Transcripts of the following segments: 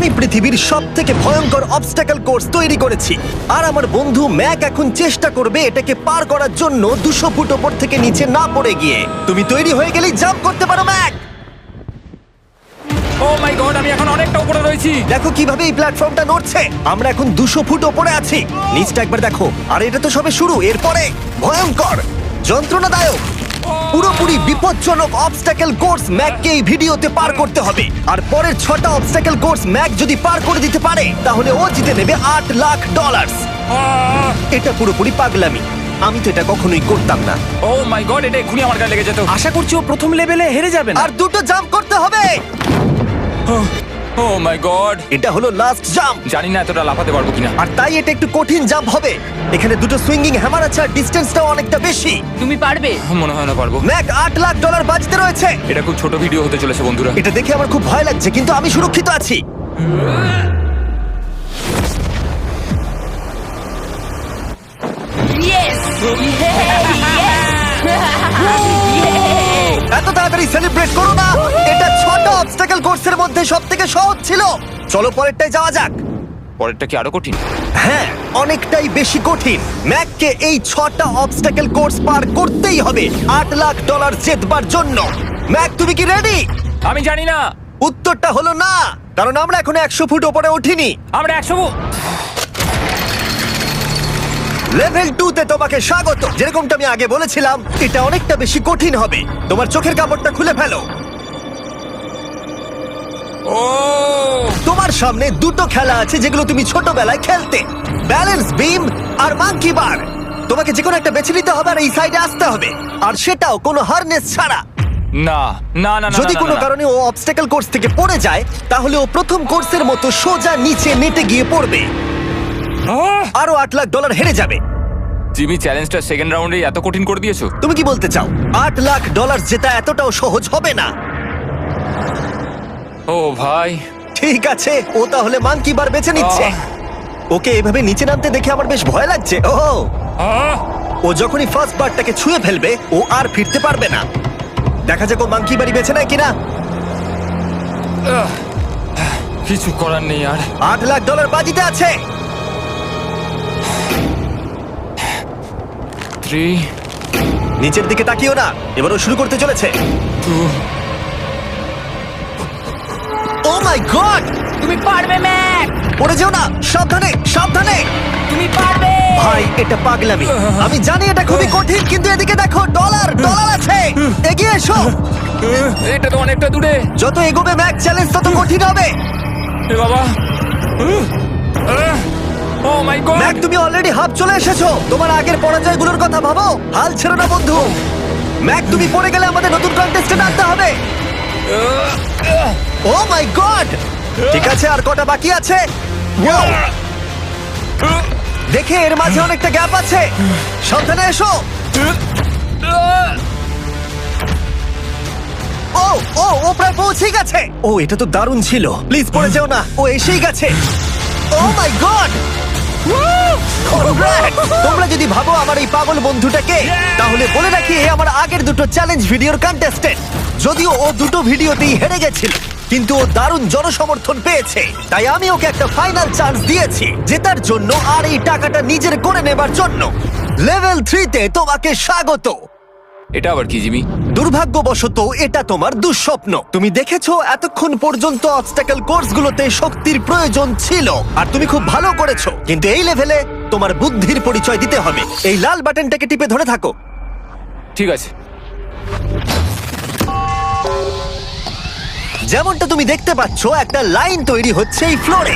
আমি পৃথিবীর সবথেকে ভয়ঙ্কর অবস্টাকল কোর্স তৈরি করেছি, আর আমার বন্ধু ম্যাক এখন চেষ্টা করবে এটাকে পার করার জন্য 200 ফুট ওপর থেকে নিচে না পড়ে গিয়ে। তুমি তৈরি হয়ে গেলেই জাম্প করতে পারো ম্যাক। ও মাই গড, আমি এখন অনেকটা উপরে রয়েছি। দেখো কিভাবে এই প্ল্যাটফর্মটা নড়ছে। আমরা এখন 200 ফুট ওপরে আছি। নিচটা একবার দেখো। আর এটা তো সবে শুরু, এরপরে ভয়ঙ্কর, যন্ত্রণাদায়ক, পুরোপুরি বিপজ্জনক অবস্টাকল কোর্স ম্যাককে এই ভিডিওতে পার করতে হবে। আর পরের 6টা অবস্টাকল কোর্স ম্যাক যদি পার করে দিতে পারে তাহলে ও জিতে নেবে $8 লাখ। এটা পুরোপুরি পাগলামি, আমি তো এটা কখনোই করতাম না। ও মাই গড, এটা এক্ষুনি আমার গায়ে লেগে যেত। আশা করছি ও প্রথম লেভেলে হেরে যাবে না। আর 2টো জাম্প করতে হবে। ও মাই গড, এটা হলো লাস্ট জাম্প, জানি না এতটা লাফাতে পারবো কিনা। আর তাই এটা একটু কঠিন জাম্প হবে। এখানে 2টো সুইঙ্গিং হ্যামার আছে আর ডিসটেন্সটাও অনেকটা বেশি। তুমি পারবে। মনে হয় না পারবো। ম্যাক $8 লাখ বাজিতে রয়েছে। এটা খুব ছোট ভিডিও হতে চলেছে বন্ধুরা। এটা দেখে আমার খুব ভয় লাগছে, কিন্তু আমি সুরক্ষিত আছি। ইয়েস এত তাড়াতাড়ি সেলিব্রেট করো না। এটা 6টা অবস্টাকল কোর্সের মধ্যে সবথেকে সহজ ছিল। চলো পরেরটায় যাওয়া যাক। পরেরটা কি আরো কঠিন? হ্যাঁ, অনেকটাই বেশি কঠিন। ম্যাককে এই 6টা অবস্টাকল কোর্স পার করতেই হবে $8 লাখ জেতবার জন্য। ম্যাক, তুমি কি রেডি? আমি জানি না। উত্তরটা হলো না, কারণ আমরা এখনো 100 ফুট উপরে উঠিনি। আমরা 100 লেভেল 2 তে তোমাকে স্বাগত। যেরকমটা আমি আগে বলেছিলাম, এটা অনেকটা বেশি কঠিন হবে। তোমার চোখের কাপড়টা খুলে ফেলো। ও তোমার সামনে 2টো খেলা আছে যেগুলো তুমি ছোটবেলায় খেলতে, ব্যালেন্স বিম আর মাঙ্কি বার। তোমাকে যে কোনো একটা বেছে নিতে হবে আর এই সাইডে আসতে হবে, আর সেটাও কোনো হারনেস ছাড়া। না না না না, যদি না, কোনো না, না। কারণে ও অবস্টাকল কোর্স থেকে পড়ে যায় তাহলে ও প্রথম কোর্সের মতো সোজা নিচে নেটে গিয়ে পড়বে, আরো $8 লাখ হেরে যাবে। জিমি, চ্যালেঞ্জটা সেকেন্ড রাউন্ডেই এত কঠিন করে দিয়েছো। তুমি কি বলতে চাও $8 লাখ জেতা এতটাও সহজ হবে না? ও ভাই, ঠিক আছে, ও তাহলে মাঙ্কি বার বেছে নিচ্ছে। ওকে এভাবে নিচে নামতে দেখে আমার বেশ ভয় লাগছে। ও যখনই ফার্স্ট বারটাকে ছুঁয়ে ফেলবে ও আর ফিরতে পারবে না। দেখা যাক ও মাঙ্কি বাড়ি বেছে নেয় কিনা। কিছু করার নেই আর। $8 লাখ বাজিতে আছে। 3 নিচের দিকে তাকিও না, এবারও শুরু করতে চলেছে। 2 ও মাই গড, তুমি পারবে ম্যাক। পড়ে যেও না, সাবধানে সাবধানে। তুমি পারবে। ভাই, এটা পাগলামি। আমি জানি এটা খুবই কঠিন, কিন্তু এদিকে দেখো, ডলার আছে। এগিয়ে এসো। এটা তো অনেকটা দূরে। যত এগোবে ম্যাক চ্যালেঞ্জ তত কঠিন হবে। এ বাবা, ও মাই গড। ম্যাক, তুমি অলরেডি হাফ চলে এসেছো। তোমার আগের পরাজয়গুলোর কথা ভাবো, হাল ছেড়ো না বন্ধু। ম্যাক, তুমি পড়ে গেলে আমাদের নতুন কন্টেস্টেন্ট আনতে হবে। ও মাই গড, ঠিক আছে, আর কটা বাকি আছে? Wow! দেখে এর মাঝে অনেকটা গ্যাপ আছে। সাবধানে এসো। ও ও ও প্রায় পৌঁছে গেছে। ও, এটা তো দারুণ ছিল। প্লিজ পড়ে যেও না, ও এসেই গেছে। ও মাই গড, তোমরা যদি ভাবো আমার এই পাগল বন্ধুটাকে, তাহলে বলে রাখি এ আমার আগের 2টো চ্যালেঞ্জ ভিডিওর কন্টেস্টেন্ট। যদিও ও 2টো ভিডিওতেই হেরে গেছিল, কিন্তু ও দারুণ জনসমর্থন পেয়েছে, তাই আমি ওকে একটা ফাইনাল চান্স দিয়েছি জেতার জন্য আর এই টাকাটা নিজের করে নেবার জন্য। লেভেল 3 তে তোমাকে স্বাগত। এটা আবার কি জিমি? দুর্ভাগ্যবশত এটা তোমার দুঃস্বপ্ন। তুমি দেখেছো এতক্ষণ পর্যন্ত অবস্টাকল কোর্সগুলোতে শক্তির প্রয়োজন ছিল, আর তুমি খুব ভালো করেছো, কিন্তু এই লেভেলে তোমার বুদ্ধির পরিচয় দিতে হবে। এই লাল বাটনটাকে টিপে ধরে থাকো। ঠিক আছে। যেমনটা তুমি দেখতে পাচ্ছ, একটা লাইন তৈরি হচ্ছে এই ফ্লোরে।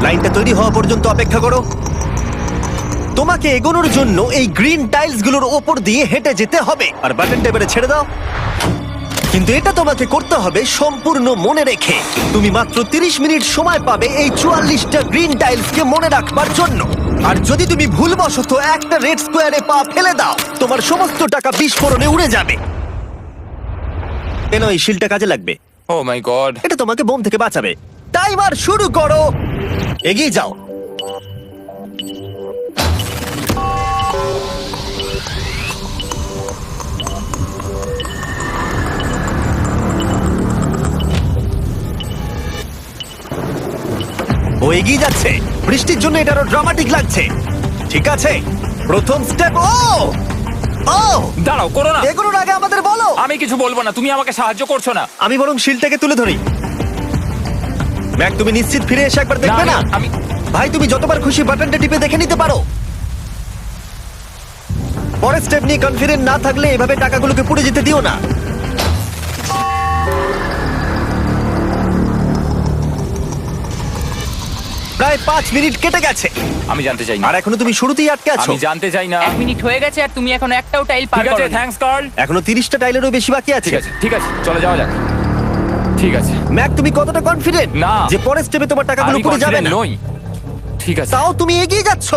লাইনটা তৈরি হওয়া পর্যন্ত অপেক্ষা করো। তোমাকে এগোনোর জন্য এই গ্রিন টাইলস গুলোর ওপর দিয়ে হেঁটে যেতে হবে। আর বাটনটা এবারে ছেড়ে দাও। কিন্তু এটা তোমাকে করতে হবে সম্পূর্ণ মনে রেখে। তুমি মাত্র 30 মিনিট সময় পাবে এই 44টা গ্রিন টাইলসকে মনে রাখবার জন্য। আর যদি তুমি ভুলবশত একটা রেড স্কোয়ারে পা ফেলে দাও, তোমার সমস্ত টাকা বিস্ফোরণে উড়ে যাবে। কেন এই শিলটা কাজে লাগবে। ও মাই গড, এটা তোমাকে বোম থেকে বাঁচাবে। টাইমার শুরু করো, এগিয়ে যাও। ও এগিয়ে যাচ্ছে। বৃষ্টির জন্য এটা আরো ড্রামাটিক লাগছে। ঠিক আছে, প্রথম স্টেপ। ও ও দাঁড়াও, করো না। এগুলোর আগে আমাদের বলো। আমি কিছু বলবো না, তুমি আমাকে সাহায্য করছো না। আমি বরং শিলটাকে তুলে ধরি। ম্যাক, তুমি নিশ্চিত ফিরে এসে একবার দেখবে না? আমি ভাই, তুমি যতবার খুশি বাটনটা টিপে দেখে নিতে পারো। পরের স্টেপ নিয়ে কনফিডেন্ট না থাকলে এভাবে টাকাগুলোকে পুড়ে যেতে দিও না। প্রায় 5 মিনিট কেটে গেছে আমি জানতে চাই না। আর এখনো তুমি শুরুতেই আটকে আছো। আমি জানতে চাই না। 1 মিনিট হয়ে গেছে আর তুমি এখন একটাও টাইল পার ঠিক আছে, করো। Thanks Carl. এখনো 30টা টাইলেরও বেশি বাকি আছে। ঠিক আছে, ঠিক আছে, চলে যাওয়া যাক। ঠিক আছে। ম্যাক, তুমি কতটা কনফিডেন্ট না। যে পরের স্টেপে তোমার টাকাগুলো আমি পুড়ে যাবে confident না? নই। ঠিক আছে, তাও তুমি এগিয়ে যাচ্ছ।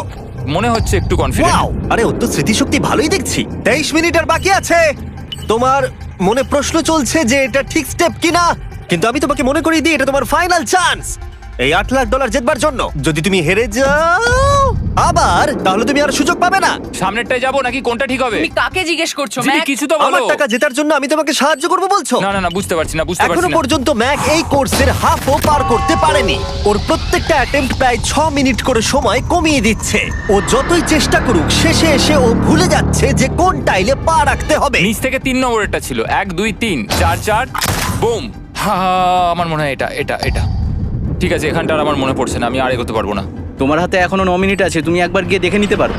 মনে হচ্ছে একটু কনফিডেন্ট। ওয়াও! আরে ওর তো স্মৃতিশক্তি ভালোই দেখছি। 23 মিনিট আর বাকি আছে। তোমার মনে প্রশ্ন চলছে যে এটা ঠিক স্টেপ কিনা, কিন্তু আমি তোমাকে মনে করিয়ে দিই এটা তোমার ফাইনাল চান্স এই $8 লাখ জেতবার জন্য। যদি তুমি হেরে যাও আবার, তাহলে তুমি আর সুযোগ পাবে না। সামনেরটায় যাবো নাকি কোনটা ঠিক হবে? তুমি কাকে জিজ্ঞেস করছো জিমি, ম্যাক? কিছু তো আমার বলো। টাকা জেতার জন্য আমি তোমাকে সাহায্য করব বলছো? না না না, বুঝতে পারছি না, বুঝতে এখনো পারছি না। পর্যন্ত ম্যাক এই কোর্সের হাফও পার করতে পারেনি। ওর প্রত্যেকটা অ্যাটেম্প্ট প্রায় 6 মিনিট করে সময় কমিয়ে দিচ্ছে। ও যতই চেষ্টা করুক, শেষে এসে ও ভুলে যাচ্ছে যে কোন টাইলে পা রাখতে হবে। নিচ থেকে 3 নম্বরেরটা ছিল 1 2 3 4 4 বুম। আমার মনে হয় এটা এটা এটা ঠিক আছে। এখানটা আর আমার মনে পড়ছে না, আমি আর এগোতে পারবো না। তোমার হাতে এখনো 9 মিনিট আছে, তুমি একবার গিয়ে দেখে নিতে পারো।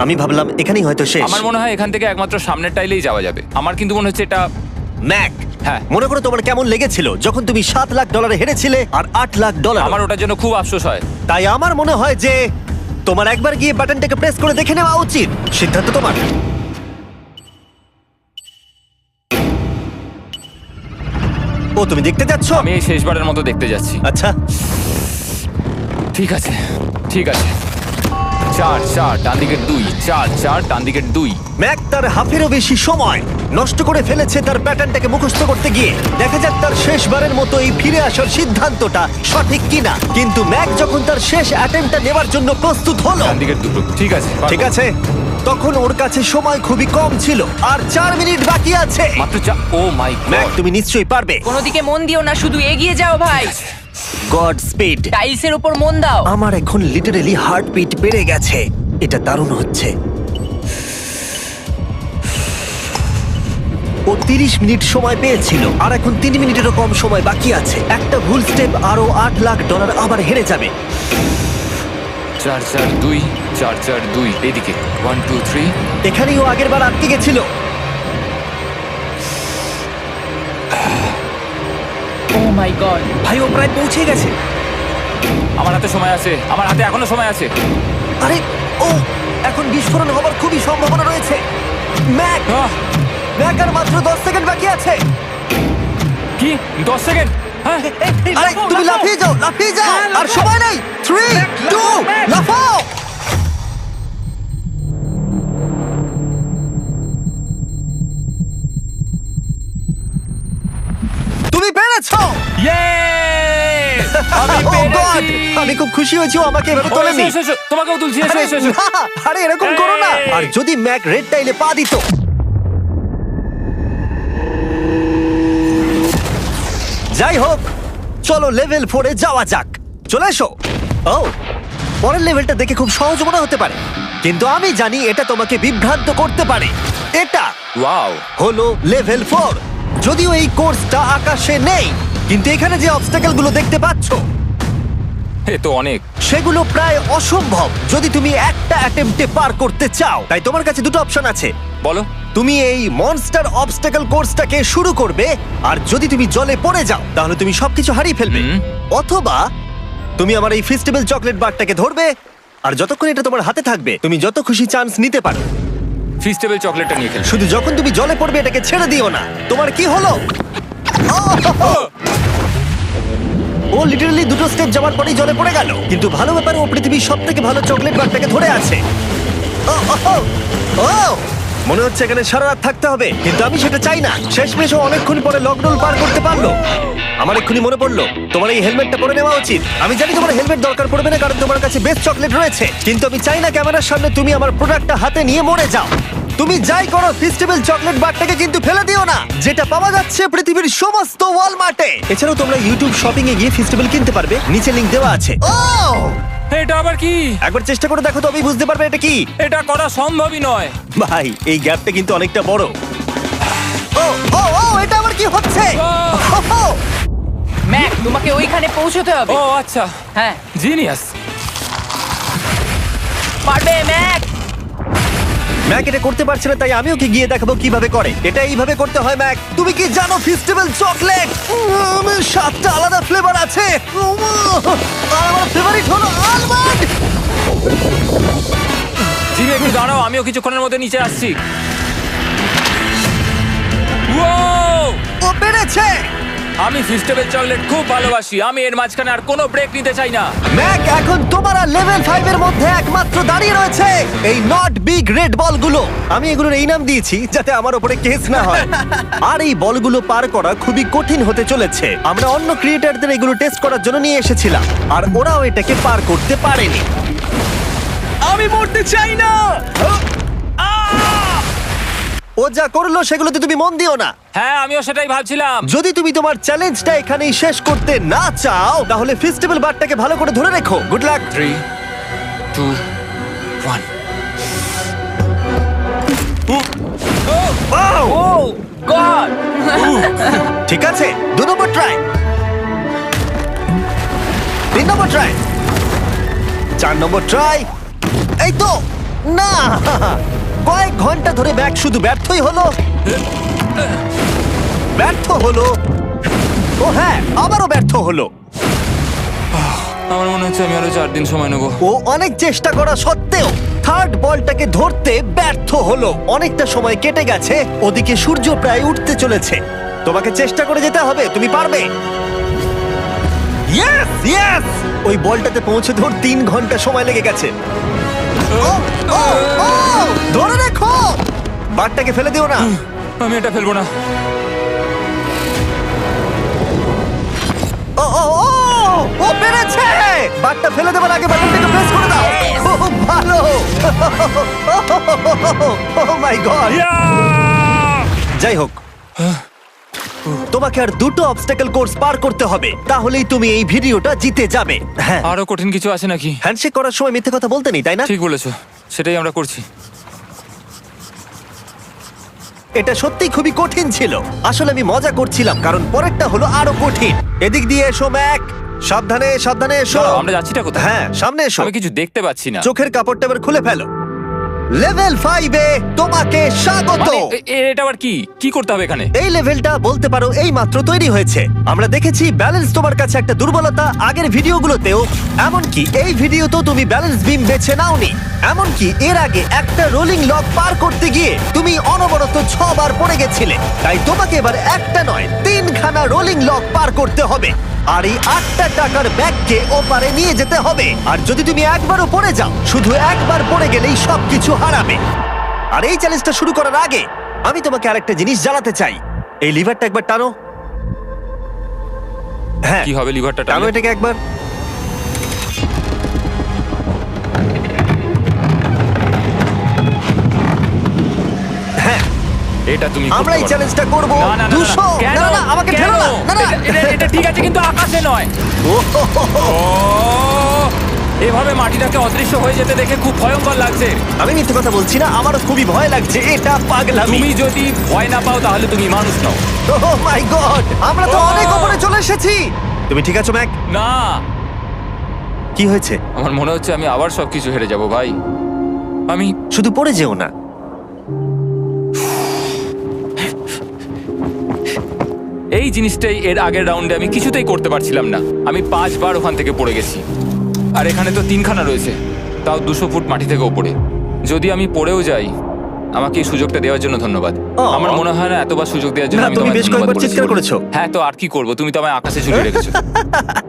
আমি ভাবলাম এখানেই হয়তো শেষ। আমার মনে হয় এখান থেকে একমাত্র সামনের টাইলেই যাওয়া যাবে। আমার কিন্তু মনে হচ্ছে এটা। ম্যাক, হ্যাঁ। মনে করো তোমার কেমন লেগেছিল যখন তুমি $7 লাখ হেরেছিলে আর $8 লাখ। আমার ওটার জন্য খুব আফসোস হয়। তাই আমার মনে হয় যে তোমার একবার গিয়ে বাটনটাকে প্রেস করে দেখে নেওয়া উচিত। সিদ্ধান্ত তোমার। ও, তুমি দেখতে যাচ্ছ? আমি এই শেষবারের মতো দেখতে যাচ্ছি। আচ্ছা, ঠিক আছে, ঠিক আছে। 4 4 ডান দিকের 2, 4 4 ডান দিকের 2। ম্যাক তার হাফেরও বেশি সময় নষ্ট করে ফেলেছে তার প্যাটার্নটাকে মুখস্থ করতে গিয়ে। দেখা যাক তার শেষবারের মতো এই ফিরে আসার সিদ্ধান্তটা সঠিক কিনা। কিন্তু ম্যাক যখন তার শেষ অ্যাটেম্পটা নেবার জন্য প্রস্তুত হলো, ডান দিকের 2। ঠিক আছে, পারবো। ঠিক আছে, তখন ওর কাছে সময় খুবই কম ছিল আর 4 মিনিট বাকি আছে। মাত্র 4। ও মাই ম্যাক, গড। তুমি নিশ্চয়ই পারবে। কোনো দিকে মন দিও না, শুধু এগিয়ে যাও ভাই। God speed. টাইলসের উপর মন দাও। আমার এখন লিটারালি হার্টবিট বেড়ে গেছে। এটা দারুণ হচ্ছে। ও 30 মিনিট সময় পেয়েছিল আর এখন 3 মিনিটেরও কম সময় বাকি আছে। একটা ভুল স্টেপ আরো $8 লাখ আবার হেরে যাবে। 4 4 2 4 4 2 এদিকে 1 2 3। এখানেই ও আগের বার আটকে গেছিল। ও মাই গড। ভাই, ও প্রায় পৌঁছে গেছে। আমার হাতে সময় আছে, আমার হাতে এখনো সময় আছে। আরে, ও এখন বিস্ফোরণ হবার খুবই সম্ভাবনা রয়েছে। ম্যাক, আহ, ম্যাক আর মাত্র 10 সেকেন্ড বাকি আছে। কি 10 সেকেন্ড? হ্যাঁ, আরে তুমি লাফিয়ে যাও, লাফিয়ে যাও। আর সময় নেই। 3 2 লাফাও। তুমি পেরেছো। Yay! আমি Oh God! পেরেছি। আমি খুব খুশি হয়েছি ও আমাকে এভাবে ও, তোলেনি। এসো, এসো, তোমাকেও তুলছি, এসো আরে এসো এসো। না, আরে এরকম করো না। এই। আর যদি ম্যাক রেড টাইলে পা দিত। যাই হোক, চলো লেভেল 4 এ যাওয়া যাক। চলে এসো। ও, পরের লেভেলটা দেখে খুব সহজ মনে হতে পারে, কিন্তু আমি জানি এটা তোমাকে বিভ্রান্ত করতে পারে। এটা ওয়াও। হলো লেভেল 4। যদিও এই কোর্সটা আকাশে নেই, কিন্তু এখানে যে অবস্টাকেল গুলো দেখতে পাচ্ছ এ তো অনেক। সেগুলো প্রায় অসম্ভব যদি তুমি একটা অ্যাটেম্পটে পার করতে চাও। তাই তোমার কাছে দুটো অপশন আছে। বলো। তুমি এই মনস্টার অবস্টাকেল কোর্সটাকে শুরু করবে, আর যদি তুমি জলে পড়ে যাও তাহলে তুমি সবকিছু হারিয়ে ফেলবে। হুম। অথবা তুমি আমার এই ফেস্টিভ্যাল চকলেট বারটাকে ধরবে, আর যতক্ষণ এটা তোমার হাতে থাকবে তুমি যত খুশি চান্স নিতে পারো। ফিস্টেবল চকলেটটা নিয়ে খেলছো। শুধু যখন তুমি জলে পড়বে এটাকে ছেড়ে দিও না। তোমার কি হলো? ও লিটারালি দুটো স্টেপ যাওয়ার পরেই জলে পড়ে গেল। কিন্তু ভালো ব্যাপার, ও পৃথিবীর সবথেকে ভালো চকলেট বারটাকে ধরে আছে। ও, মনে হচ্ছে এখানে সারা রাত থাকতে হবে, কিন্তু আমি সেটা চাই না। শেষমেশ ও অনেকক্ষণ পরে লকডাউন পার করতে পারলো। আমার এক্ষুনি মনে পড়লো তোমার এই হেলমেটটা পরে নেওয়া উচিত। আমি জানি তোমার হেলমেট দরকার পড়বে না, কারণ তোমার কাছে বেস্ট চকলেট রয়েছে, কিন্তু আমি চাই না ক্যামেরার সামনে তুমি আমার প্রোডাক্টটা হাতে নিয়ে মরে যাও। তুমি যাই করো ফেস্টিভ্যাল চকলেট বারটাকে কিন্তু ফেলে দিও না, যেটা পাওয়া যাচ্ছে পৃথিবীর সমস্ত ওয়ালমার্টে। এছাড়াও তোমরা ইউটিউব শপিং এ গিয়ে ফেস্টিভ্যাল কিনতে পারবে, নিচে লিংক দেওয়া আছে। ও এটা আবার কি? একবার চেষ্টা করে দেখো, তবেই বুঝতে পারবে এটা কি। এটা করা সম্ভবই নয়। ভাই এই গ্যাপটা কিন্তু অনেকটা বড়। ও ও ও এটা আবার কি হচ্ছে? ও, ম্যাক, তোমাকে ওইখানে পৌঁছতে হবে। ও আচ্ছা, হ্যাঁ, জিনিয়াস। পারবে ম্যাক। ম্যাক এটা করতে পারছে না, তাই আমি ওকে গিয়ে দেখাবো কিভাবে করে। এটা এইভাবে করতে হয় ম্যাক। তুমি কি জানো ফেস্টিভ্যাল চকলেট 7টা আলাদা ফ্লেভার আছে। আর আমার ফেভারিট হলো আলমন্ড। জিমি একটু দাঁড়াও, আমিও কিছুক্ষণের মধ্যে নিচে আসছি। Wow! ও পেরেছে। আমি ফেস্টিভ্যাল চকলেট খুব ভালোবাসি। আমি এর মাঝখানে আর কোনো ব্রেক নিতে চাই না। ম্যাক এখন তোমার আর লেভেল 5 এর মধ্যে একমাত্র দাঁড়িয়ে রয়েছে এই নট বিগ রেড বলগুলো। আমি এগুলোর এই নাম দিয়েছি যাতে আমার উপরে কেস না হয়। আর এই বলগুলো পার করা খুবই কঠিন হতে চলেছে। আমরা অন্য ক্রিয়েটরদের এগুলো টেস্ট করার জন্য নিয়ে এসেছিলাম, আর ওরাও এটাকে পার করতে পারেনি। আমি মরতে চাই না। ও যা করলো সেগুলোতে তুমি মন দিও না। হ্যাঁ, আমিও সেটাই ভাবছিলাম। যদি তুমি তোমার চ্যালেঞ্জটা এখানেই শেষ করতে না চাও, তাহলে ফেস্টিভ্যাল বারটাকে ভালো করে ধরে রেখো। Good luck. 3, 2, 1। ও গড! ঠিক আছে, 2 নম্বর ট্রাই, 3 নম্বর ট্রাই, 4 নম্বর ট্রাই। এই তো না, কয়েক ঘন্টা ধরে ব্যাগ শুধু ব্যর্থই হলো, ব্যর্থ হলো। ও হ্যাঁ, আবারও ব্যর্থ হলো। আমার মনে হচ্ছে আমি আরো 4 দিন সময় নেবো। ও অনেক চেষ্টা করা সত্ত্বেও থার্ড বলটাকে ধরতে ব্যর্থ হলো। অনেকটা সময় কেটে গেছে, ওদিকে সূর্য প্রায় উঠতে চলেছে। তোমাকে চেষ্টা করে যেতে হবে, তুমি পারবে। ইয়েস ইয়েস, ওই বলটাতে পৌঁছতে ওর 3 ঘন্টা সময় লেগে গেছে। ও, ও, ও, ধরে রেখো, বারটাকে ফেলে দিও না। আমি এটা ফেলবো না। ও ও ও, ও পেরেছে। বারটা ফেলে দেবার আগে বাটনটাকে প্রেস করে দাও। ও ভালো। ও মাই গড। যাই হোক, তোমাকে আর 2টো অবস্টাকেল কোর্স পার করতে হবে, তাহলেই তুমি এই ভিডিওটা জিতে যাবে। হ্যাঁ, আরো কঠিন কিছু আছে নাকি? হ্যান্ডশেক করার সময় মিথ্যে কথা বলতে নেই, তাই না? ঠিক বলেছো, সেটাই আমরা করছি। এটা সত্যিই খুবই কঠিন ছিল। আসলে আমি মজা করছিলাম, কারণ পরেরটা হলো আরো কঠিন। এদিক দিয়ে এসো ম্যাক, সাবধানে সাবধানে এসো। দাঁড়াও, আমরা যাচ্ছিটা কোথায়? হ্যাঁ, সামনে এসো। আমি কিছু দেখতে পাচ্ছি না। চোখের কাপড়টা এবার খুলে ফেলো। লেভেল 5 এ তোমাকে স্বাগত। মানে, এটা আবার কি কি করতে হবে এখানে? এই লেভেলটা বলতে পারো এই মাত্র তৈরি হয়েছে। আমরা দেখেছি ব্যালেন্স তোমার কাছে একটা দুর্বলতা আগের ভিডিওগুলোতেও, এমনকি এই ভিডিওতেও তুমি ব্যালেন্স বিম বেছে নাওনি। এমনকি এর আগে একটা রোলিং লক পার করতে গিয়ে তুমি অনবরত 6 বার পড়ে গেছিলে। তাই তোমাকে এবার একটা নয় 3খানা রোলিং লক পার করতে হবে, আর এই 8টা টাকার ব্যাগকে ওপারে নিয়ে যেতে হবে। আর যদি তুমি একবারও পড়ে যাও, শুধু একবার পড়ে গেলেই সবকিছু হারাবে। আর এই চ্যালেঞ্জটা শুরু করার আগে আমি তোমাকে আরেকটা জিনিস জানাতে চাই। এই লিভারটা একবার টানো। হ্যাঁ, কি হবে লিভারটা টানো টানলে? এটাকে একবার। হ্যাঁ, এটা তুমি আমরা এই করতে পারো। চ্যালেঞ্জটা করব। না, না, না, না, 200 কেন? না না আমাকে কেন? ঠেলো না। না না এটা ঠিক আছে, কিন্তু আকাশে নয়। ও, এভাবে মাটিটাকে অদৃশ্য হয়ে যেতে দেখে খুব ভয়ঙ্কর লাগছে। আমি মিথ্যে কথা বলছি না, আমারও খুবই ভয় লাগছে। এটা পাগলামি। তুমি যদি ভয় না পাও তাহলে তুমি মানুষ নও। ওহ মাই গড, আমরা তো অনেক উপরে চলে এসেছি। তুমি ঠিক আছো ম্যাক? না, কি হয়েছে? আমার মনে হচ্ছে আমি আবার সবকিছু হেরে যাব ভাই। আমি শুধু পড়ে যেও না। এই জিনিসটাই এর আগের রাউন্ডে আমি কিছুতেই করতে পারছিলাম না। আমি 5 বার ওখান থেকে পড়ে গেছি, আর এখানে তো 3খানা রয়েছে, তাও 200 ফুট মাটি থেকে ওপরে। যদি আমি পড়েও যাই, আমাকে এই সুযোগটা দেওয়ার জন্য ধন্যবাদ। আমার মনে হয় না এতবার সুযোগ দেওয়ার জন্য না, আমি তুমি তোমায় বেশ ধন্যবাদ কয়েকবার চিৎকার বলেছি। করেছো। হ্যাঁ, তো আর কি করব, তুমি তো আমায় আকাশে ঝুলিয়ে রেখেছো।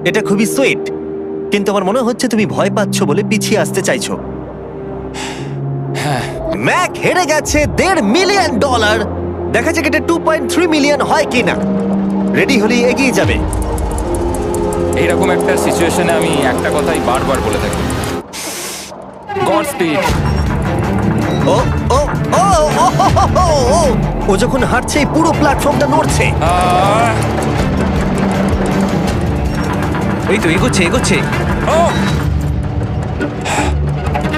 এটা খুবই সুইট, কিন্তু আমার মনে হচ্ছে তুমি ভয় পাচ্ছ বলে পিছিয়ে আসতে চাইছো। হ্যাঁ, ম্যাক হেরে গেছে $1.5 মিলিয়ন। দেখা যাক এটা 2.3 মিলিয়ন হয় কিনা। রেডি হলেই এগিয়ে যাবে। এইরকম একটা সিচুয়েশনে আমি একটা কথাই বারবার বলে থাকি, গড স্পিড। ও ও ও ও, ও, ও, ও, ও যখন হাঁটছে এই পুরো প্ল্যাটফর্মটা নড়ছে। আহ, এই তো এগোচ্ছে এগোচ্ছে। ও!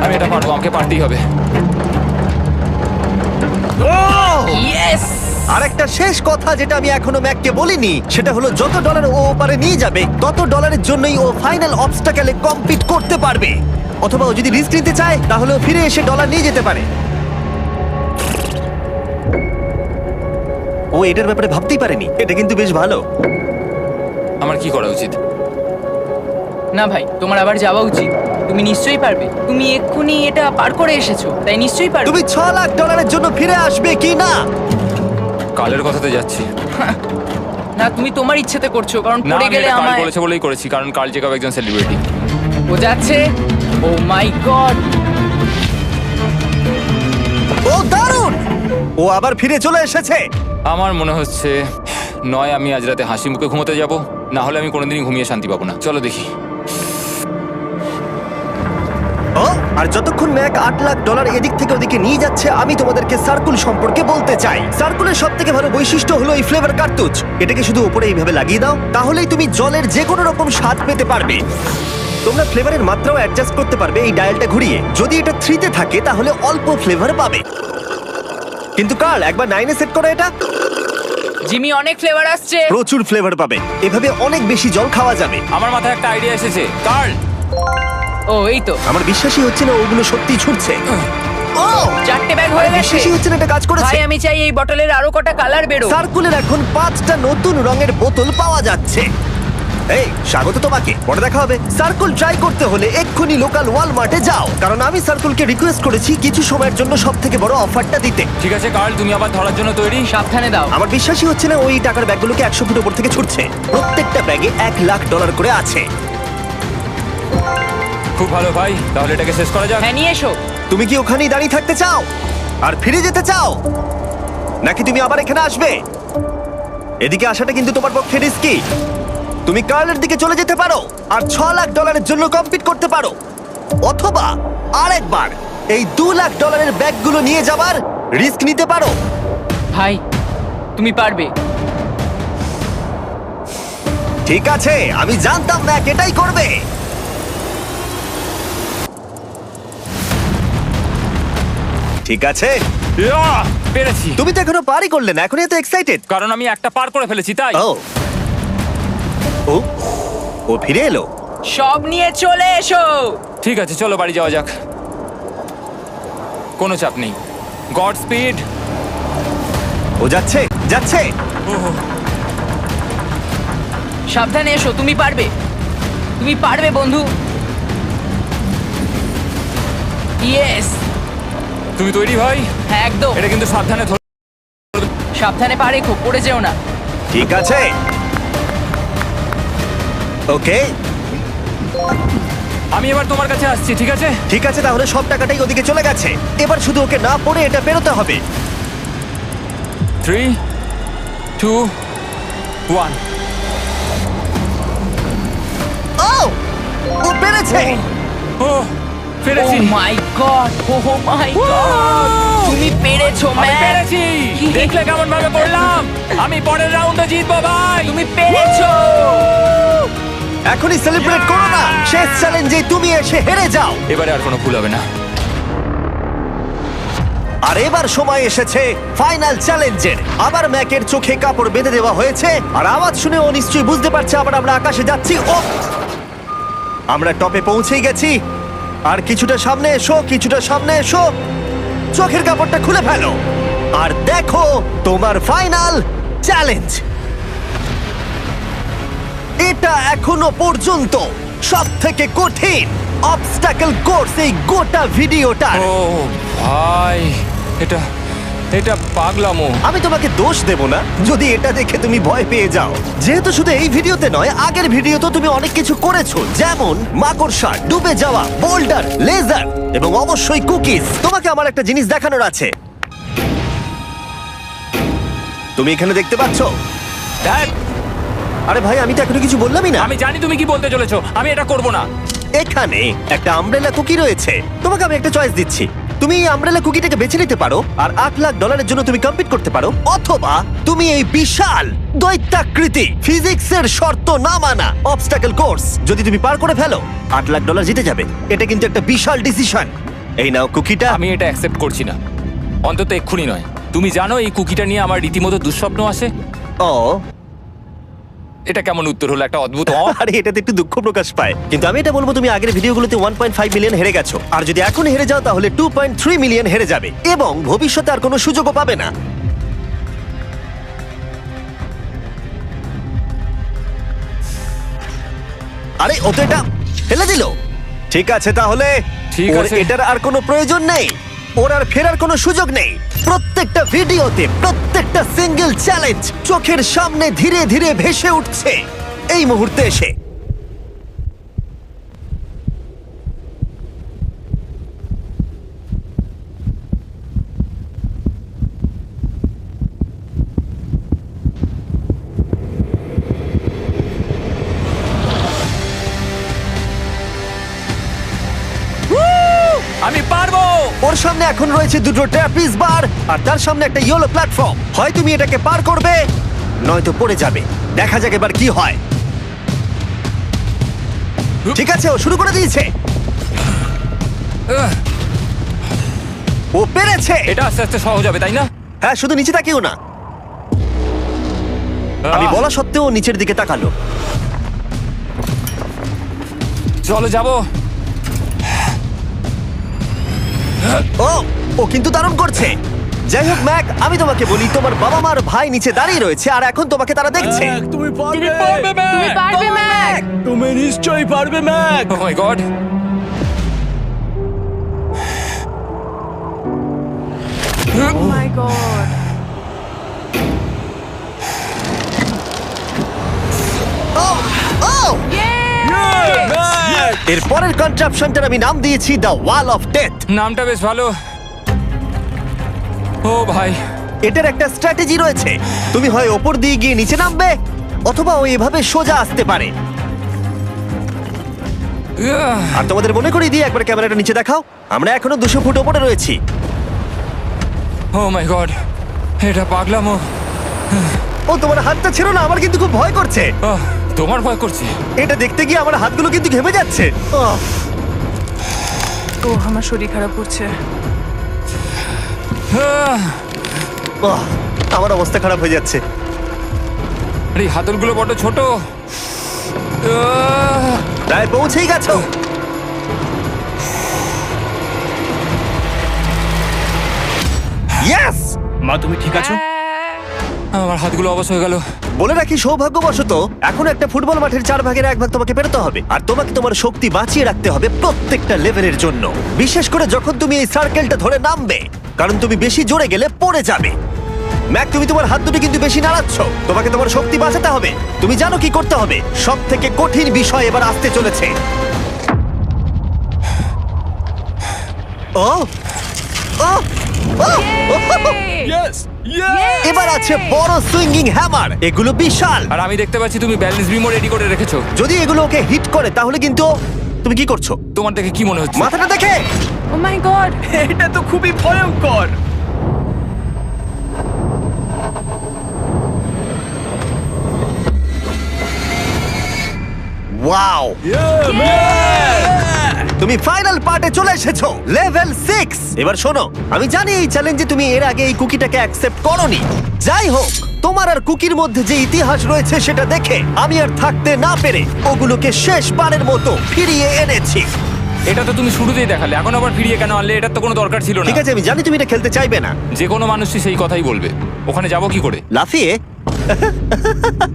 আমি এটা পারবো, আমাকে পারতেই হবে। ইয়েস! আর একটা শেষ কথা যেটা আমি এখনো ম্যাককে বলিনি সেটা হলো যত ডলার ও ওপারে নিয়ে যাবে তত ডলারের জন্যই ও ফাইনাল অবস্টাকেলে কমপ্লিট করতে পারবে। অথবা ও যদি রিস্ক নিতে চায় তাহলে ও ফিরে এসে ডলার নিয়ে যেতে পারে। ও এটার ব্যাপারে ভাবতেই পারেনি। এটা কিন্তু বেশ ভালো। আমার কি করা উচিত? না ভাই, তোমার আবার যাওয়া উচিত। তুমি নিশ্চয়ই পারবে। তুমি এক্ষুনি এটা পার করে এসেছো, তাই নিশ্চয়ই পারবে। তুমি $6,00,000 জন্য ফিরে আসবে কি না? কালের কথাতে যাচ্ছি। না, তুমি তোমার ইচ্ছেতে করছো, কারণ না, পড়ে আমি গেলে এটা কাল আমায়। বলেছে বলেই করেছি, কারণ কাল জেকাব একজন সেলিব্রিটি। ও যাচ্ছে। ও মাই গড! ও দারুণ! ও আবার ফিরে চলে এসেছে। আমার মনে হচ্ছে নয় আমি আজ রাতে হাসি মুখে ঘুমোতে যাব, না হলে আমি কোনোদিনই ঘুমিয়ে শান্তি পাবো না। চলো দেখি। ও আর যতক্ষণ ম্যাক $8,00,000 এদিক থেকে ওদিকে নিয়ে যাচ্ছে আমি তোমাদেরকে সার্কুল সম্পর্কে বলতে চাই। সার্কুলের সব থেকে ভালো বৈশিষ্ট্য হলো এই ফ্লেভার কার্তুজ। এটাকে শুধু উপরে এইভাবে লাগিয়ে দাও, তাহলেই তুমি জলের যে কোনো রকম স্বাদ পেতে পারবে। তোমরা ফ্লেভারের মাত্রাও অ্যাডজাস্ট করতে পারবে এই ডায়ালটা ঘুরিয়ে। যদি এটা 3 তে থাকে তাহলে অল্প ফ্লেভার পাবে, কিন্তু কাল একবার 9 এ সেট করো এটা, জিমি, অনেক ফ্লেভার আসছে। প্রচুর ফ্লেভার পাবে। এভাবে অনেক বেশি জল খাওয়া যাবে। আমার মাথায় একটা আইডিয়া এসেছে। কার্ল, ও এই তো, আমার বিশ্বাসই হচ্ছে না ওগুলো সত্যি ছুটছে। ও 4টে ব্যাগ হয়ে গেছে। বিশ্বাসই হচ্ছে না এটা কাজ করেছে। ভাই, আমি চাই এই বটলের আরো কটা কালার বেরো। সার্কুলের এখন 5টা নতুন রঙের বোতল পাওয়া যাচ্ছে। এই স্বাগত তোমাকে, পরে দেখা হবে। সার্কুল ট্রাই করতে হলে এক্ষুনি লোকাল ওয়ালমার্টে যাও, কারণ আমি সার্কুলকে রিকোয়েস্ট করেছি কিছু সময়ের জন্য সবথেকে বড় অফারটা দিতে। ঠিক আছে কার্ল, তুমি আবার ধরার জন্য তৈরি? সাবধানে দাও। আমার বিশ্বাসই হচ্ছে না ওই টাকার ব্যাগগুলোকে 100 ফুট উপর থেকে ছুটছে। প্রত্যেকটা ব্যাগে $1,00,000 করে আছে। খুব ভালো ভাই, তাহলে এটাকে শেষ করা যাক। হ্যাঁ, নিয়ে এসো। তুমি কি ওখানেই দাঁড়িয়ে থাকতে চাও আর ফিরে যেতে চাও, নাকি তুমি আবার এখানে আসবে? এদিকে আসাটা কিন্তু তোমার পক্ষে রিস্কি। তুমি কার্লের দিকে চলে যেতে পারো আর $6,00,000 জন্য কম্পিট করতে পারো, অথবা আরেকবার এই $2,00,000 ব্যাগগুলো নিয়ে যাবার রিস্ক নিতে পারো। ভাই, তুমি পারবে। ঠিক আছে, আমি জানতাম ম্যাক এটাই করবে। ঠিক আছে, ইয়াহ! পেরেছি। তুমি তো এখনো পারই করলে না, এখনই এত এক্সাইটেড। কারণ আমি একটা পার করে ফেলেছি তাই। ও ও ও ফিরে এলো। সব নিয়ে চলে এসো। ঠিক আছে, চলো বাড়ি যাওয়া যাক। কোনো চাপ নেই। God speed. ও যাচ্ছে যাচ্ছে। সাবধানে এসো, তুমি পারবে। তুমি পারবে বন্ধু। ইয়েস! তুমি তৈরি ভাই? হ্যাঁ, একদম। এটা কিন্তু সাবধানে ধর। সাবধানে পা রেখো, পড়ে যেও না। ঠিক আছে, ওকে আমি এবার তোমার কাছে আসছি, ঠিক আছে? ঠিক আছে, তাহলে সব টাকাটাই ওদিকে চলে গেছে। এবার শুধু ওকে না পড়ে এটা পেরোতে হবে। 3, 2, 1। ও ও পেরেছে। ও পেরেছি। ও মাই গড! ও মাই গড! তুমি পেরেছো, আমি ম্যান! পেরেছি। দেখলে কেমন ভাবে পড়লাম? আমি পরের রাউন্ডে জিতবো ভাই। তুমি পেরেছো! এখনই সেলিব্রেট করো না, শেষ চ্যালেঞ্জে তুমি এসে হেরে যাও। এবারে আর কোনো ভুল হবে না। আর এবার সময় এসেছে ফাইনাল চ্যালেঞ্জের। আবার ম্যাকের চোখে কাপড় বেঁধে দেওয়া হয়েছে, আর আওয়াজ শুনে ও নিশ্চয়ই বুঝতে পারছে আবার আমরা আকাশে যাচ্ছি। ও আমরা টপে পৌঁছেই গেছি। আর কিছুটা সামনে এসো, কিছুটা সামনে এসো। চোখের কাপড়টা খুলে ফেলো আর দেখো তোমার ফাইনাল চ্যালেঞ্জ। এটা এখনো পর্যন্ত সবথেকে কঠিন অবস্টাকেল কোর্স এই গোটা ভিডিওটা। ও ভাই, এটা এটা পাগলামো। আমি তোমাকে দোষ দেব না যদি এটা দেখে তুমি ভয় পেয়ে যাও, যেহেতু শুধু এই ভিডিওতে নয় আগের ভিডিওতে তুমি অনেক কিছু করেছো, যেমন মাকড়সা, ডুবে যাওয়া, বোল্ডার, লেজার এবং অবশ্যই কুকিজ। তোমাকে আমার একটা জিনিস দেখানোর আছে। তুমি এখানে দেখতে পাচ্ছো? দেখ, আরে ভাই, আমি তো এখনো কিছু বললামই না। আমি জানি তুমি কি বলতে চলেছো। আমি এটা করব না। এখানে একটা আমব্রেলা কুকি রয়েছে। তোমাকে আমি একটা চয়েস দিচ্ছি, তুমি এই আমব্রেলা কুকিটাকে বেছে নিতে পারো আর $8,00,000 জন্য তুমি কম্পিট করতে পারো, অথবা তুমি এই বিশাল দৈত্যাকৃতি ফিজিক্সের শর্ত না মানা অবস্টাকল কোর্স যদি তুমি পার করে ফেলো $8,00,000 জিতে যাবে। এটা কিন্তু একটা বিশাল ডিসিশন। এই নাও কুকিটা। আমি এটা অ্যাকসেপ্ট করছি না, অন্তত এক্ষুনি নয়। তুমি জানো এই কুকিটা নিয়ে আমার রীতিমতো দুঃস্বপ্ন আসে। ও এটা কেমন উত্তর হলো, একটা অদ্ভুত আরে এটাতে একটু দুঃখ প্রকাশ পায়, কিন্তু আমি এটা বলবো তুমি আগের ভিডিওগুলোতে 1.5 মিলিয়ন হেরে গেছো, আর যদি এখন হেরে যাও তাহলে 2.3 মিলিয়ন হেরে যাবে এবং ভবিষ্যতে আর কোনো সুযোগও পাবে না। আরে ও তো এটা ফেলে দিল। ঠিক আছে তাহলে ঠিক ওর আছে। এটার আর কোনো প্রয়োজন নেই, ওর আর ফেরার কোনো সুযোগ নেই। প্রত্যেকটা ভিডিওতে প্রত্যেকটা সিঙ্গেল চ্যালেঞ্জ চোখের সামনে ধীরে ধীরে ভেসে উঠছে এই মুহূর্তে এসে। আমি পারবো। ওর সামনে এখন রয়েছে দুটো ট্র্যাপিজ বার আর তার সামনে একটা ইয়েলো প্ল্যাটফর্ম। হয় তুমি এটাকে পার করবে নয়তো পড়ে যাবে। দেখা যাক এবার কি হয়। ঠিক আছে, ও শুরু করে দিয়েছে, আহ, ও পেরেছে। এটা আস্তে আস্তে সহজ হবে, তাই না? হ্যাঁ, শুধু নিচে তাকিও না। আমি আহ, বলা সত্ত্বেও ও নিচের দিকে তাকালো। চলো যাবো। ও ও কিন্তু দারুণ করছে। যাই হোক ম্যাক, আমি তোমাকে বলি তোমার বাবা মার ভাই নিচে দাঁড়িয়ে রয়েছে আর এখন তোমাকে তারা দেখছে। তুমি পারবে তুমি পারবে ম্যাক। তুমি নিশ্চয়ই পারবে ম্যাক। ও মাই গড। ও মাই গড। ও ও এর পরের কনট্রাপশনটার আমি নাম দিয়েছি দ্য ওয়াল অফ ডেথ। নামটা বেশ ভালো। ও ভাই, এটার একটা স্ট্র্যাটেজি রয়েছে, তুমি হয় ওপর দিয়ে গিয়ে নিচে নামবে অথবা ও এভাবে সোজা আসতে পারে। আর তোমাদের মনে করিয়ে দিয়ে একবার ক্যামেরাটা নিচে দেখাও, আমরা এখনো 200 ফুট ওপরে রয়েছি। ও মাই গড, এটা পাগলামো। ও তোমার হাতটা ছিল না, আমার কিন্তু খুব ভয় করছে। আহ, তোমার ভয় করছে? এটা দেখতে গিয়ে আমার হাতগুলো কিন্তু ঘেমে যাচ্ছে। ও আমার শরীর খারাপ করছে। আহ, আমার অবস্থা খারাপ হয়ে যাচ্ছে। আরে এই হাতলগুলো বড় ছোট। প্রায় পৌঁছেই গেছো। ইয়েস! মা তুমি ঠিক আছো? আমার হাতগুলো অবশ হয়ে গেল। বলে রাখি, সৌভাগ্যবশত এখন একটা ফুটবল মাঠের 4 ভাগের 1 ভাগ তোমাকে পেরোতে হবে, আর তোমাকে তোমার শক্তি বাঁচিয়ে রাখতে হবে প্রত্যেকটা লেভেলের জন্য, বিশেষ করে যখন তুমি এই সার্কেলটা ধরে নামবে, কারণ তুমি বেশি জোরে গেলে পড়ে যাবে। ম্যাক, তুমি তোমার হাত দুটো কিন্তু বেশি নাড়াচ্ছ, তোমাকে তোমার শক্তি বাঁচাতে হবে। তুমি জানো কি করতে হবে। সব থেকে কঠিন বিষয় এবার আসতে চলেছে। ও ও ও! ইয়েস এবার আছে বড় সুইঙ্গিং হ্যামার, এগুলো বিশাল। আর আমি দেখতে পাচ্ছি তুমি ব্যালেন্স বিমও রেডি করে রেখেছো। যদি এগুলো ওকে হিট করে তাহলে কিন্তু তুমি কি করছো? তোমার দেখে কি মনে হচ্ছে? মাথাটা দেখে। ও মাই গড। এটা তো খুবই ভয়ঙ্কর। ওয়াও, তুমি ফাইনাল পার্টে চলে এসেছো, লেভেল 6। এবার শোনো, আমি জানি এই চ্যালেঞ্জে তুমি এর আগে এই কুকিটাকে অ্যাকসেপ্ট করোনি। যাই হোক, তোমার আর কুকির মধ্যে যে ইতিহাস রয়েছে সেটা দেখে আমি আর থাকতে না পেরে ওগুলোকে শেষবারের মতো ফিরিয়ে এনেছি। এটা তো তুমি শুরুতেই দেখালে, এখন আবার ফিরিয়ে কেন আনলে? এটার তো কোনো দরকার ছিল না। ঠিক আছে, আমি জানি তুমি এটা খেলতে চাইবে না। যে কোনো মানুষই সেই কথাই বলবে। ওখানে যাবো কি করে? লাফিয়ে?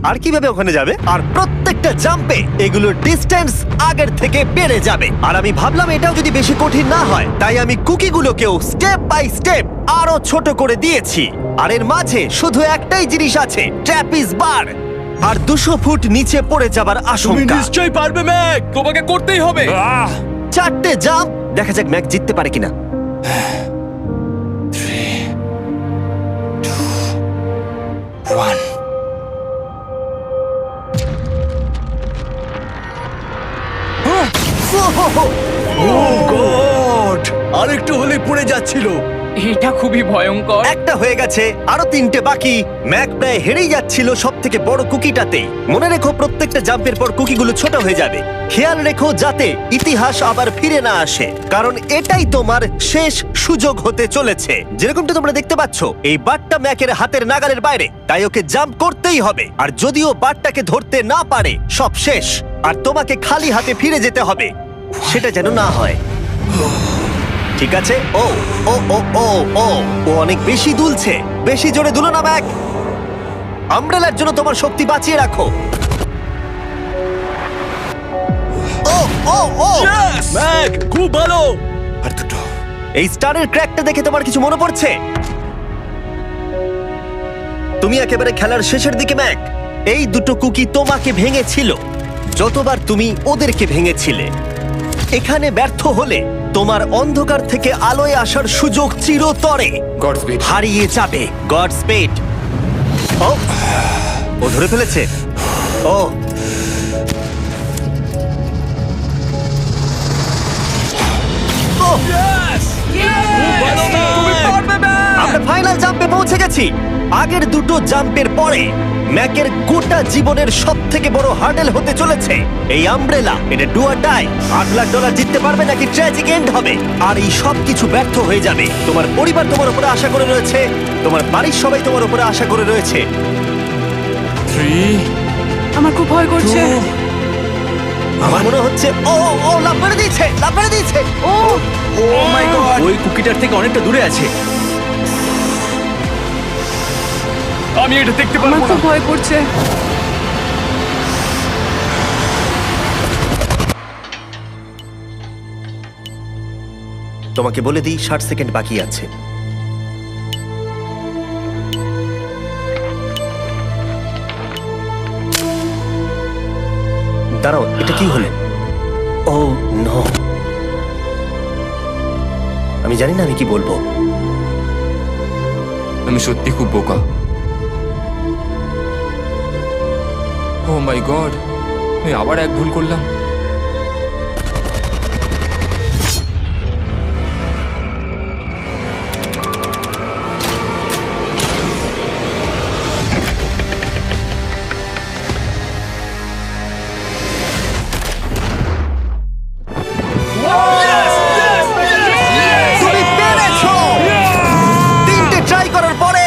আর কিভাবে ওখানে যাবে? আর প্রত্যেকটা জাম্পে এগুলোর ডিস্টেন্স আগের থেকে বেড়ে যাবে। আর আমি ভাবলাম এটাও যদি বেশি কঠিন না হয়, তাই আমি কুকিগুলোকেও স্টেপ বাই স্টেপ আরো ছোট করে দিয়েছি। আর এর মাঝে শুধু একটাই জিনিস আছে, ট্র্যাপিজ বার। আর 200 ফুট নিচে পড়ে যাবার তুমি আশঙ্কা। নিশ্চয়ই পারবে ম্যাক, তোমাকে করতেই হবে। আহ! 4টে জাম্প, দেখা যাক ম্যাক জিততে পারে কিনা। 3, 2, 1। ও গড আরেকটু হলে পড়ে যাচ্ছিল। এটা খুবই ভয়ঙ্কর। একটা হয়ে গেছে, আরো 3টে বাকি। ম্যাক প্রায় হেরেই যাচ্ছিল সব থেকে বড় কুকিটাতে। মনে রেখো প্রত্যেকটা জাম্পের পর কুকিগুলো ছোট হয়ে যাবে। খেয়াল রেখো যাতে ইতিহাস আবার ফিরে না আসে, কারণ এটাই তোমার শেষ সুযোগ হতে চলেছে। যেরকমটা তোমরা দেখতে পাচ্ছ, এই বারটা ম্যাকের হাতের নাগালের বাইরে, তাই ওকে জাম্প করতেই হবে। আর যদিও বারটাকে ধরতে না পারে, সব শেষ। আর তোমাকে খালি হাতে ফিরে যেতে হবে, সেটা যেন না হয়। ঠিক আছে, ও ও ও ও ও ও অনেক বেশি দুলছে। বেশি জোরে দুলো না ম্যাক। আমব্রেলার জন্য তোমার শক্তি বাঁচিয়ে রাখো। ও ও ও ম্যাক খুব ভালো। আর দুটো। এই স্টারের ক্র্যাকটা দেখে তোমার কিছু মনে পড়ছে? তুমি একেবারে খেলার শেষের দিকে ম্যাক। এই দুটো কুকি তোমাকে ভেঙেছিল যতবার তুমি ওদেরকে ভেঙেছিলে। এখানে ব্যর্থ হলে তোমার অন্ধকার থেকে আলোয় আসার সুযোগ চিরতরে গডস্পিড। হারিয়ে যাবে। God speed. ও ও ধরে ফেলেছে। ও ও, তুমি পারবে ম্যাক। আমরা ফাইনাল জাম্পে পৌঁছে গেছি। আগের দুটো জাম্পের পরে ম্যাকের গোটা জীবনের সব থেকে বড় হার্ডেল হতে চলেছে এই আমব্রেলা। এটা ডু অর ডাই। $8 লাখ জিততে পারবে নাকি ট্র্যাজিক এন্ড হবে। আর এই সব কিছু ব্যর্থ হয়ে যাবে। তোমার পরিবার তোমার উপরে আশা করে রয়েছে, তোমার বাড়ির সবাই তোমার উপরে আশা করে রয়েছে। 3 আমার খুব ভয় করছে। আমার মনে হচ্ছে ও ও লাভ মেরে দিয়েছে, লাভ মেরে দিয়েছে। ও ও মাই গড ওই কুকিটার থেকে অনেকটা দূরে আছে। আমি এটা দেখতে আমার পারবো খুব না। ভয় করছে। তোমাকে বলে দিই 60 সেকেন্ড বাকি আছে। দাঁড়াও, এটা কি হলো? ও নো, আমি জানি না আমি কি বলবো। আমি সত্যি খুব বোকা। ও মাই গড, আমি আবার এক ভুল করলাম। তুমি পেরেছো! 3টে ট্রাই করার পরে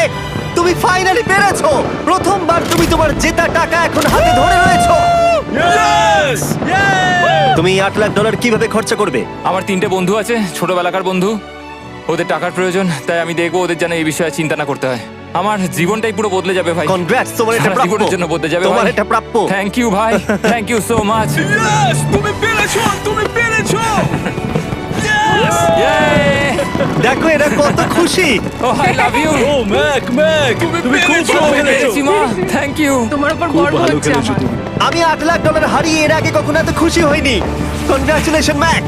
তুমি ফাইনালি পেরেছো। প্রথমবার তুমি তোমার জেতা টাকা এখন হাতে ধরে রয়েছো। ইয়েস! তুমি $8 লাখ কিভাবে খরচা করবে? আমার 3টে বন্ধু আছে, ছোটবেলাকার বন্ধু। ওদের টাকার প্রয়োজন, তাই আমি দেখবো ওদের যেন এই বিষয়ে চিন্তা না করতে হয়। আমার জীবনটাই পুরো বদলে যাবে ভাই। কনগ্রাটস, তোমার এটা সারা প্রাপ্য। জীবনের জন্য বদলে যাবে তোমার ভাই। এটা প্রাপ্য। থ্যাংক ইউ ভাই, thank you so much. Yes! তুমি পেরেছো! তুমি পেরেছো! দেখো এরা কত খুশি। ও আই লাভ ইউ। ও ম্যাক ম্যাক তুমি খুব ভালো খেলেছো। মা, থ্যাংক ইউ। তোমার উপর খুব গর্ব ভালো হচ্ছে খেলেছো আমার। তুমি। আমি $8 লাখ হারিয়ে এর আগে কখনো এত খুশি হইনি। Congratulation Mac.